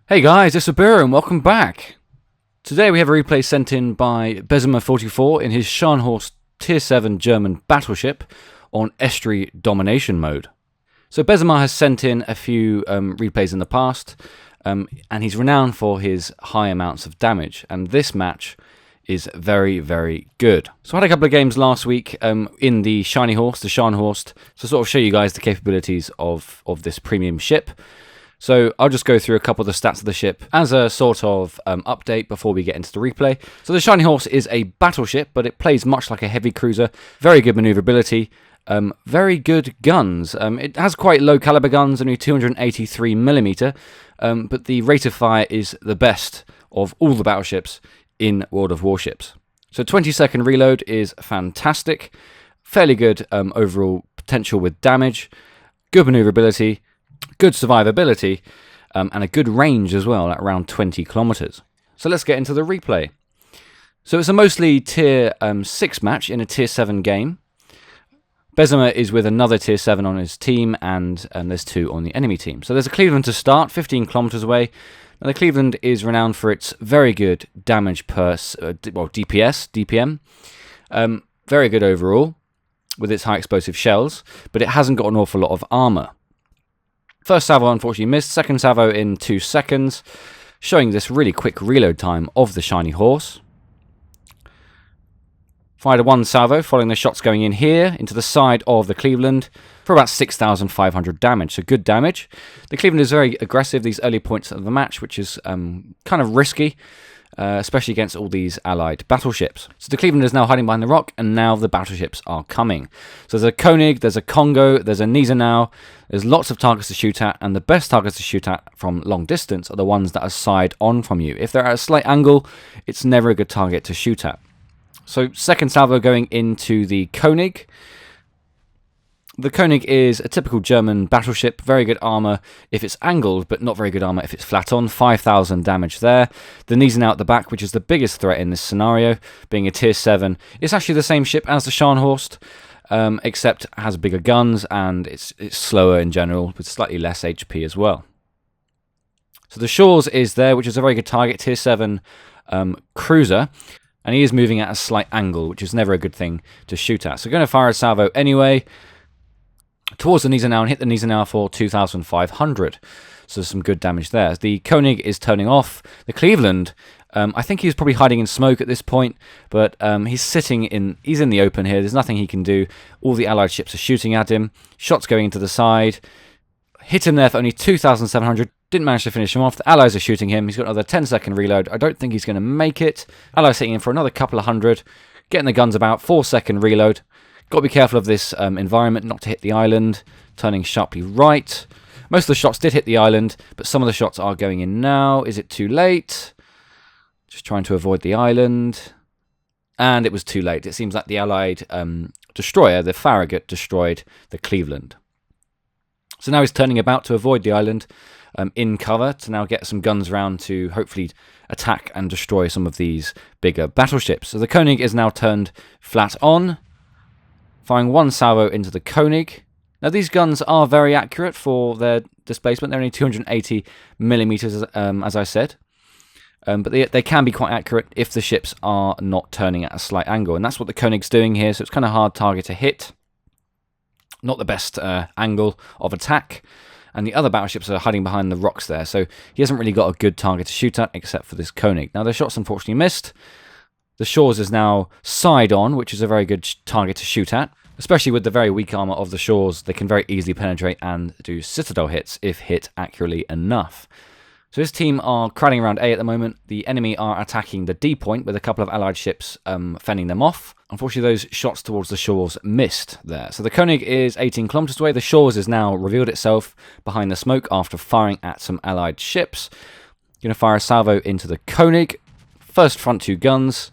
Hey guys, it's Ubiru and welcome back. Today we have a replay sent in by Bezemer 44 in his Scharnhorst Tier 7 German battleship on estuary domination mode. So Bezemer has sent in a few replays in the past, and he's renowned for his high amounts of damage, and this match is very, very good. So I had a couple of games last week in the Scharnhorst, to sort of show you guys the capabilities of this premium ship. So I'll just go through a couple of the stats of the ship as a sort of update before we get into the replay. So the Scharnhorst is a battleship, but it plays much like a heavy cruiser. Very good maneuverability, very good guns. It has quite low caliber guns, only 283mm, but the rate of fire is the best of all the battleships in World of Warships. So 20-second reload is fantastic. Fairly good overall potential with damage. Good maneuverability. Good survivability, and a good range as well, at around 20 kilometers. So let's get into the replay. So it's a mostly Tier 6 match in a Tier 7 game. Bezemer is with another Tier 7 on his team, and there's 2 on the enemy team. So there's a Cleveland to start, 15 kilometers away. Now the Cleveland is renowned for its very good damage per, DPS, DPM. Very good overall, with its high explosive shells, but it hasn't got an awful lot of armor. First salvo unfortunately missed, second salvo in 2 seconds, showing this really quick reload time of the Shiny Horse. Fired a 1 salvo following the shots going in here into the side of the Cleveland for about 6,500 damage, so good damage. The Cleveland is very aggressive these early points of the match, which is kind of risky, especially against all these allied battleships. So the Cleveland is now hiding behind the rock, and now the battleships are coming. So there's a Koenig, there's a Congo, there's a Gneisenau, there's lots of targets to shoot at, and the best targets to shoot at from long distance are the ones that are side on from you. If they're at a slight angle, it's never a good target to shoot at. So second salvo going into the Koenig. The Koenig is a typical German battleship, very good armor if it's angled, but not very good armor if it's flat on. 5,000 damage there. The Gneisenau at the back, which is the biggest threat in this scenario, being a Tier 7. It's actually the same ship as the Scharnhorst, except has bigger guns, and it's slower in general, with slightly less HP as well. So the Shores is there, which is a very good target, Tier 7 cruiser, and he is moving at a slight angle, which is never a good thing to shoot at. So going to fire a salvo anyway towards the Gneisenau and hit the Gneisenau for 2,500. So some good damage there. The Koenig is turning off. The Cleveland, I think he's probably hiding in smoke at this point, but he's in the open here. There's nothing he can do. All the allied ships are shooting at him. Shots going into the side. Hit him there for only 2,700. Didn't manage to finish him off. The allies are shooting him. He's got another 10-second reload. I don't think he's going to make it. Allies hitting him for another couple of hundred. Getting the guns about. 4-second reload. Got to be careful of this environment, not to hit the island. Turning sharply right. Most of the shots did hit the island, but some of the shots are going in now. Is it too late? Just trying to avoid the island. And it was too late. It seems like the Allied destroyer, the Farragut, destroyed the Cleveland. So now he's turning about to avoid the island in cover to now get some guns round to hopefully attack and destroy some of these bigger battleships. So the Koenig is now turned flat on. Firing 1 salvo into the Koenig. Now these guns are very accurate for their displacement. They're only 280mm, as I said. But they can be quite accurate if the ships are not turning at a slight angle. And that's what the Koenig's doing here, so it's kind of hard target to hit. Not the best angle of attack. And the other battleships are hiding behind the rocks there, so he hasn't really got a good target to shoot at except for this Koenig. Now the shots unfortunately missed. The Shores is now side on, which is a very good target to shoot at. Especially with the very weak armor of the Shores, they can very easily penetrate and do citadel hits if hit accurately enough. So his team are crowding around A at the moment. The enemy are attacking the D point with a couple of allied ships fending them off. Unfortunately, those shots towards the Shores missed there. So the Koenig is 18 kilometers away. The Shores has now revealed itself behind the smoke after firing at some allied ships. Going to fire a salvo into the Koenig. First front 2 guns.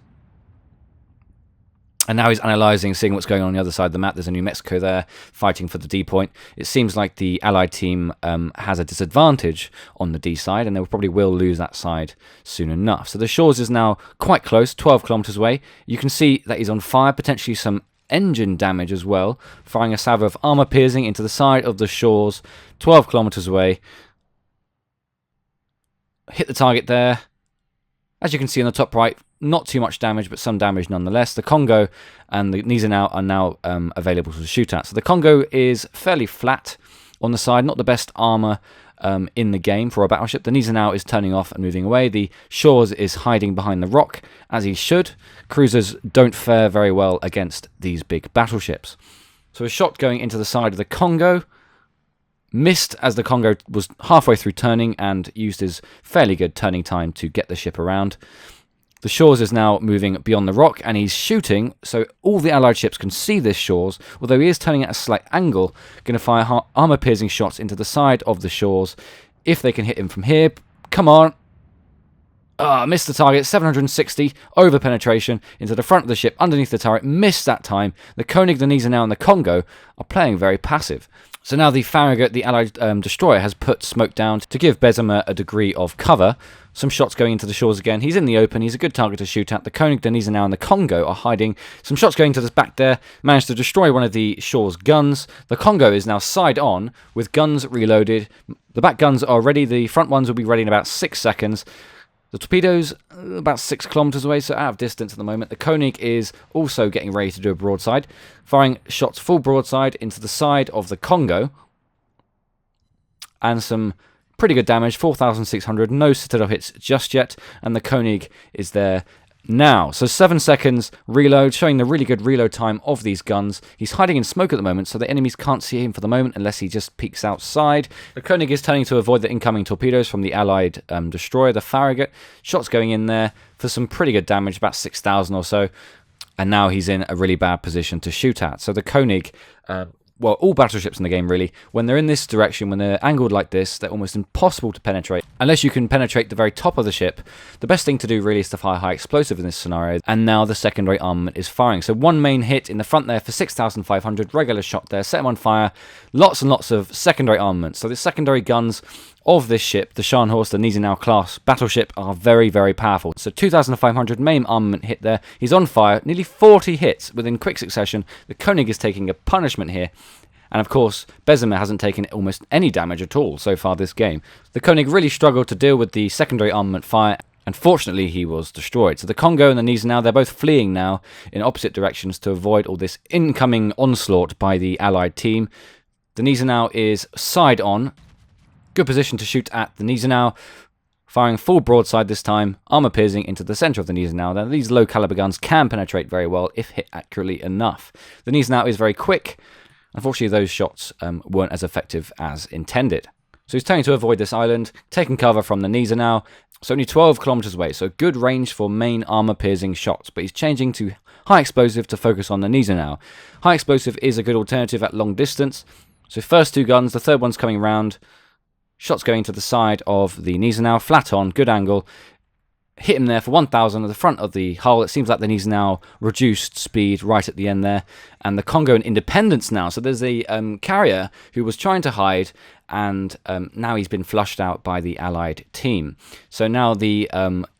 And now he's analysing, seeing what's going on the other side of the map. There's a New Mexico there, fighting for the D point. It seems like the Allied team has a disadvantage on the D side, and they probably will lose that side soon enough. So the Shores is now quite close, 12 kilometers away. You can see that he's on fire, potentially some engine damage as well, firing a salvo of armor piercing into the side of the Shores, 12 kilometers away. hit the target there. As you can see on the top right, not too much damage, but some damage nonetheless. The Congo and the Gneisenau are now available to shoot at. So the Congo is fairly flat on the side, not the best armor in the game for a battleship. The Gneisenau is turning off and moving away. The Shores is hiding behind the rock, as he should. Cruisers don't fare very well against these big battleships. So a shot going into the side of the Congo. Missed as the Congo was halfway through turning and used his fairly good turning time to get the ship around. The Shores is now moving beyond the rock and he's shooting, so all the Allied ships can see this Shores, although he is turning at a slight angle, going to fire armor-piercing shots into the side of the Shores. If they can hit him from here, come on. Missed the target, 760, over penetration into the front of the ship, underneath the turret, missed that time. The Koenig, the Gneisenau and the Congo are playing very passive. So now the Farragut, the Allied destroyer, has put smoke down to give Bezemer a degree of cover. Some shots going into the Shores again. He's in the open. He's a good target to shoot at. The Koenig, the Gneisenau and the Congo are hiding. Some shots going to the back there. Managed to destroy one of the Shores' guns. The Congo is now side on with guns reloaded. The back guns are ready. The front ones will be ready in about 6 seconds. The torpedoes, about 6 kilometers away, so out of distance at the moment. The Koenig is also getting ready to do a broadside, firing shots full broadside into the side of the Congo. And some pretty good damage, 4,600, no citadel hits just yet, and the Koenig is there now. So 7 seconds reload, showing the really good reload time of these guns. He's hiding in smoke at the moment, so the enemies can't see him for the moment unless he just peeks outside. The Koenig is turning to avoid the incoming torpedoes from the Allied destroyer, the Farragut. Shots going in there for some pretty good damage, about 6,000 or so. And now he's in a really bad position to shoot at. So the Koenig, well, all battleships in the game really, when they're in this direction, when they're angled like this, they're almost impossible to penetrate. Unless you can penetrate the very top of the ship, the best thing to do really is to fire high explosive in this scenario. And now the secondary armament is firing. So one main hit in the front there for 6,500, regular shot there, set him on fire. Lots and lots of secondary armaments. So the secondary guns of this ship, the Scharnhorst, the Gneisenau class battleship, are very, very powerful. So 2,500 main armament hit there. He's on fire. Nearly 40 hits within quick succession. The Koenig is taking a punishment here. And of course, Bezemer hasn't taken almost any damage at all so far this game. The Koenig really struggled to deal with the secondary armament fire, and fortunately he was destroyed. So the Congo and the Gneisenau, they're both fleeing now in opposite directions to avoid all this incoming onslaught by the Allied team. The Gneisenau is side on. Good position to shoot at the Gneisenau. Firing full broadside this time, armor piercing into the center of the Gneisenau. Now these low caliber guns can penetrate very well if hit accurately enough. The Gneisenau is very quick. Unfortunately, those shots weren't as effective as intended. So he's turning to avoid this island, taking cover from the Gneisenau. It's only 12 kilometers away, so good range for main armor-piercing shots, but he's changing to high explosive to focus on the Gneisenau. High explosive is a good alternative at long distance. So first 2 guns, the third one's coming round. Shots going to the side of the Gneisenau, flat on, good angle. Hit him there for 1,000 at the front of the hull. It seems like the Gneisenau reduced speed right at the end there. And the Congo in Independence now. So there's a carrier who was trying to hide, and now he's been flushed out by the Allied team. So now the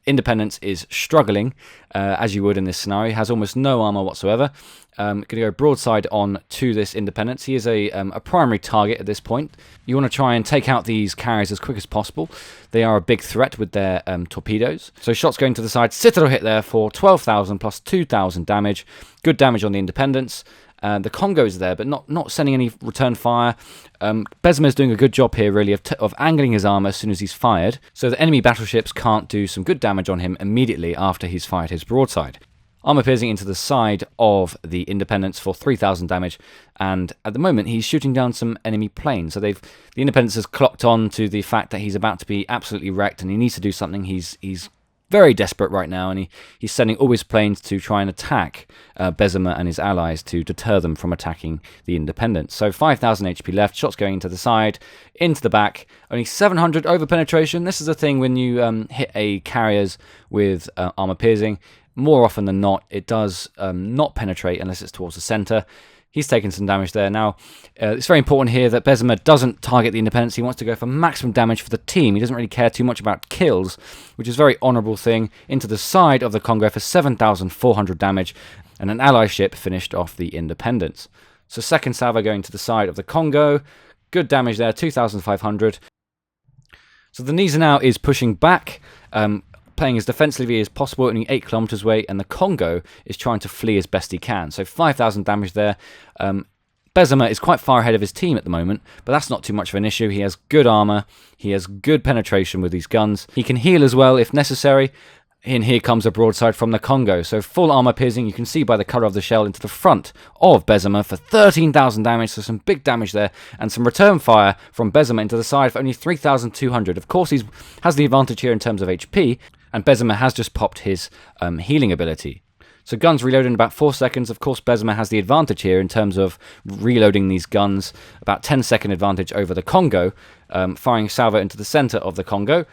Independence is struggling, as you would in this scenario. He has almost no armor whatsoever. Going to go broadside on to this Independence. He is a primary target at this point. You want to try and take out these carriers as quick as possible. They are a big threat with their torpedoes. So shots going to the side. Citadel hit there for 12,000 plus 2,000 damage. Good damage on the Independence. The Congo's there, but not sending any return fire. Bezemer's doing a good job here, really, of angling his armor as soon as he's fired, so the enemy battleships can't do some good damage on him immediately after he's fired his broadside. Armor piercing into the side of the Independence for 3,000 damage, and at the moment he's shooting down some enemy planes. So the Independence has clocked on to the fact that he's about to be absolutely wrecked, and he needs to do something. He's very desperate right now, and he's sending all his planes to try and attack Bezemer and his allies to deter them from attacking the Independence. So 5,000 HP left, shots going into the side, into the back, only 700 over penetration. This is a thing when you hit a carriers with armor piercing. More often than not, it does not penetrate unless it's towards the center. He's taken some damage there. Now, it's very important here that Bezemer doesn't target the Independence. He wants to go for maximum damage for the team. He doesn't really care too much about kills, which is a very honourable thing. Into the side of the Congo for 7,400 damage, and an ally ship finished off the Independence. So second salvo going to the side of the Congo. Good damage there, 2,500. So the Gneisenau is pushing back, playing as defensively as possible, only 8 kilometers away, and the Congo is trying to flee as best he can. So 5,000 damage there. Bezemer is quite far ahead of his team at the moment, but that's not too much of an issue. He has good armor, he has good penetration with these guns. He can heal as well if necessary. And here comes a broadside from the Congo. So full armor piercing, you can see by the colour of the shell, into the front of Bezemer for 13,000 damage. So some big damage there, and some return fire from Bezemer into the side for only 3,200. Of course, he has the advantage here in terms of HP, and Bezemer has just popped his healing ability. So guns reload in about 4 seconds. Of course, Bezemer has the advantage here in terms of reloading these guns. About 10-second advantage over the Congo. Firing salvo into the centre of the Congo.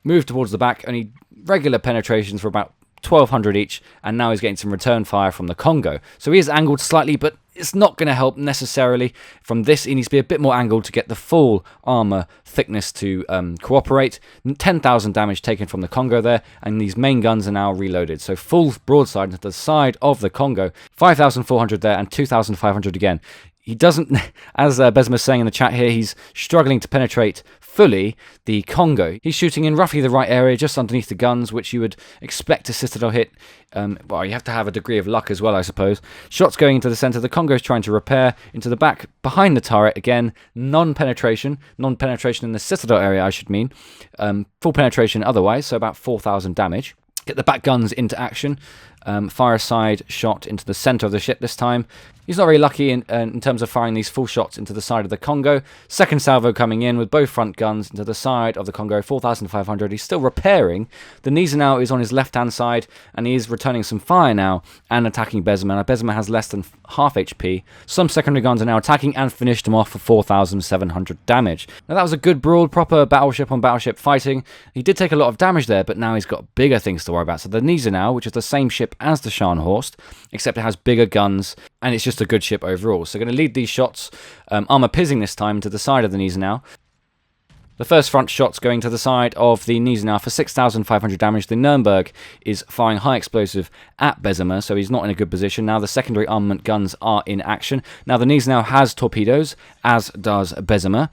Move towards the back. Only regular penetrations for about 1,200 each. And now he's getting some return fire from the Congo. So he is angled slightly, but it's not going to help necessarily. From this, he needs to be a bit more angled to get the full armor thickness to cooperate. 10,000 damage taken from the Congo there, and these main guns are now reloaded. So full broadside into the side of the Congo. 5,400 there, and 2,500 again. He doesn't, as Bezemer's saying in the chat here, he's struggling to penetrate fully the Congo. He's shooting in roughly the right area, just underneath the guns, which you would expect a Citadel hit. Well, you have to have a degree of luck as well, I suppose. Shots going into the center. The Congo's trying to repair into the back, behind the turret. Again, non-penetration in the Citadel area, I should mean. Full penetration otherwise, so about 4,000 damage. Get the back guns into action. Fire a side shot into the center of the ship this time. He's not very lucky in terms of firing these full shots into the side of the Congo. Second salvo coming in with both front guns into the side of the Congo, 4,500. He's still repairing. The Gneisenau is on his left-hand side, and he is returning some fire now and attacking Bezemer. Now, Bezemer has less than half HP. Some secondary guns are now attacking and finished him off for 4,700 damage. Now, that was a good brawl, proper battleship on battleship fighting. He did take a lot of damage there, but now he's got bigger things to worry about. So the Gneisenau, which is the same ship as the Scharnhorst, except it has bigger guns, and it's just a good ship overall. So going to lead these shots, armor piercing this time, to the side of the Gneisenau. The first front shot's going to the side of the Gneisenau for 6,500 damage. The Nürnberg is firing high explosive at Bezemer, so he's not in a good position. Now the secondary armament guns are in action. Now the Gneisenau has torpedoes, as does Bezemer.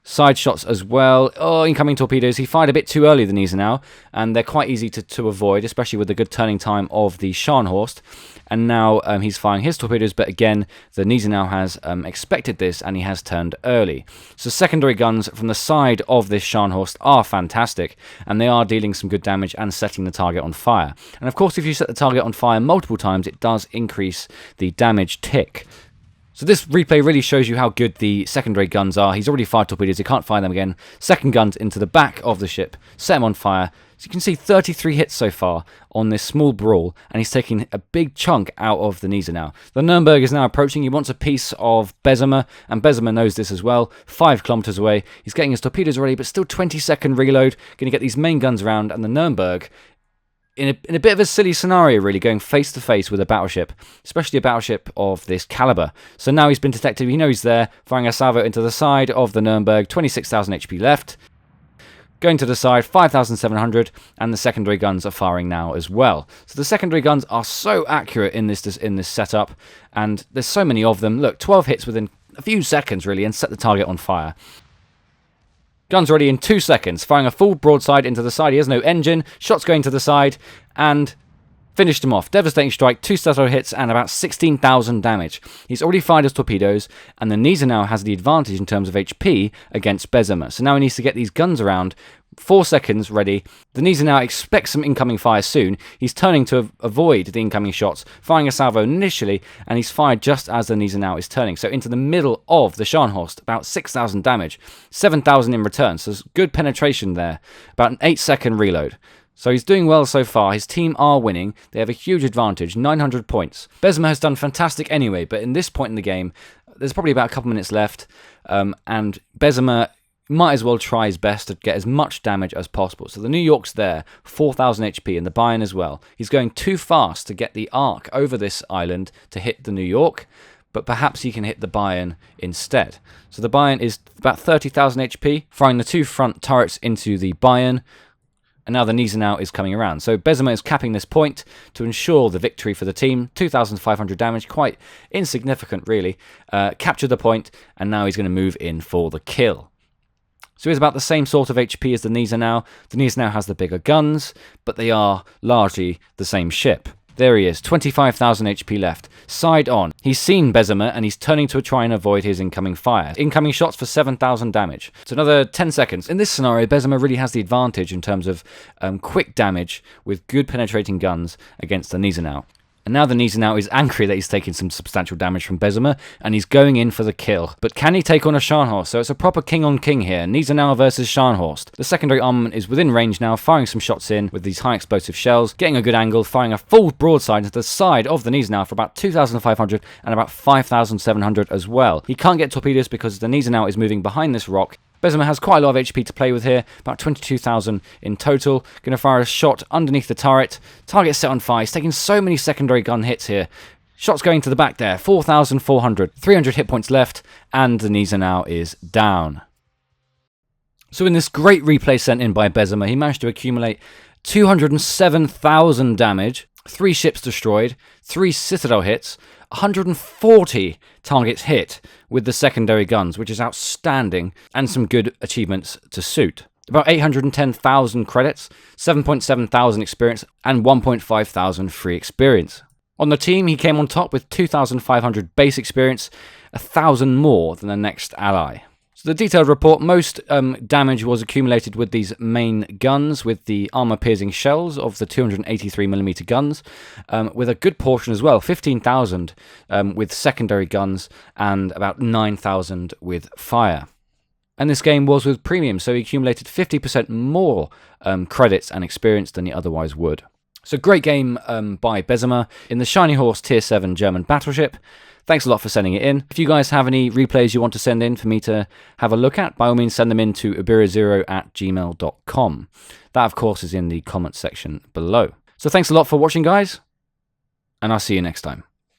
Side shots as well. Oh, incoming torpedoes. He fired a bit too early, the Gneisenau, and they're quite easy to avoid, especially with the good turning time of the Scharnhorst. And now he's firing his torpedoes, but again, the Gneisenau has expected this, and he has turned early. So secondary guns from the side of this Scharnhorst are fantastic, and they are dealing some good damage and setting the target on fire. And of course, if you set the target on fire multiple times, it does increase the damage tick. So this replay really shows you how good the secondary guns are. He's already fired torpedoes, he can't fire them again. Second guns into the back of the ship, set him on fire. So you can see 33 hits so far on this small brawl, and he's taking a big chunk out of the Gneisenau. The Nürnberg is now approaching. He wants a piece of Bezemer, and Bezemer knows this as well. 5 kilometers away. He's getting his torpedoes ready, but still 20-second reload. Going to get these main guns around, and the Nürnberg, in a bit of a silly scenario, really, going face-to-face with a battleship, especially a battleship of this caliber. So now he's been detected, he knows he's there, firing a salvo into the side of the Nürnberg, 26,000 HP left. Going to the side, 5,700, and the secondary guns are firing now as well. So the secondary guns are so accurate in this setup, and there's so many of them. Look, 12 hits within a few seconds, really, and set the target on fire. Guns ready in 2 seconds, firing a full broadside into the side. He has no engine. Shots going to the side, and finished him off. Devastating strike, 2 Citadel hits, and about 16,000 damage. He's already fired his torpedoes, and the Gneisenau has the advantage in terms of HP against Bezemer. So now he needs to get these guns around. 4 seconds ready. The Gneisenau expects some incoming fire soon. He's turning to avoid the incoming shots, firing a salvo initially, and he's fired just as the Gneisenau is turning. So into the middle of the Scharnhorst, about 6,000 damage, 7,000 in return. So there's good penetration there. About an 8-second reload. So he's doing well so far. His team are winning. They have a huge advantage, 900 points. Bezemer has done fantastic anyway, but in this point in the game, there's probably about a couple minutes left, and Bezemer might as well try his best to get as much damage as possible. So the New York's there, 4,000 HP, and the Bayern as well. He's going too fast to get the arc over this island to hit the New York, but perhaps he can hit the Bayern instead. So the Bayern is about 30,000 HP, firing the 2 front turrets into the Bayern, and now the Gneisenau is coming around. So Bezemer is capping this point to ensure the victory for the team. 2,500 damage, quite insignificant really. Captured the point, and now he's going to move in for the kill. So he's about the same sort of HP as the Gneisenau. The Gneisenau has the bigger guns, but they are largely the same ship. There he is, 25,000 HP left. Side on. He's seen Bezemer and he's turning to try and avoid his incoming fire. Incoming shots for 7,000 damage. So another 10 seconds. In this scenario, Bezemer really has the advantage in terms of quick damage with good penetrating guns against the Gneisenau. And now the Gneisenau is angry that he's taking some substantial damage from Bezemer, and he's going in for the kill. But can he take on a Scharnhorst? So it's a proper king on king here. Gneisenau versus Scharnhorst. The secondary armament is within range now, firing some shots in with these high explosive shells, getting a good angle, firing a full broadside into the side of the Gneisenau for about 2,500 and about 5,700 as well. He can't get torpedoes because the Gneisenau is moving behind this rock. Bezemer has quite a lot of HP to play with here, about 22,000 in total. Going to fire a shot underneath the turret. Target set on fire. He's taking so many secondary gun hits here. Shots going to the back there, 4,400. 300 hit points left, and the Gneisenau is down. So in this great replay sent in by Bezemer, he managed to accumulate 207,000 damage, 3 ships destroyed, 3 citadel hits, 140 targets hit with the secondary guns, which is outstanding, and some good achievements to suit. About 810,000 credits, 7.7 thousand experience, and 1.5 thousand free experience. On the team, he came on top with 2,500 base experience, 1,000 more than the next ally. So the detailed report, most damage was accumulated with these main guns, with the armor-piercing shells of the 283mm guns, with a good portion as well, 15,000 with secondary guns, and about 9,000 with fire. And this game was with premium, so he accumulated 50% more credits and experience than he otherwise would. So great game by Bezemer in the Scharnhorst Tier 7 German battleship. Thanks a lot for sending it in. If you guys have any replays you want to send in for me to have a look at, by all means send them in to ubiru0@gmail.com. That, of course, is in the comments section below. So thanks a lot for watching, guys, and I'll see you next time.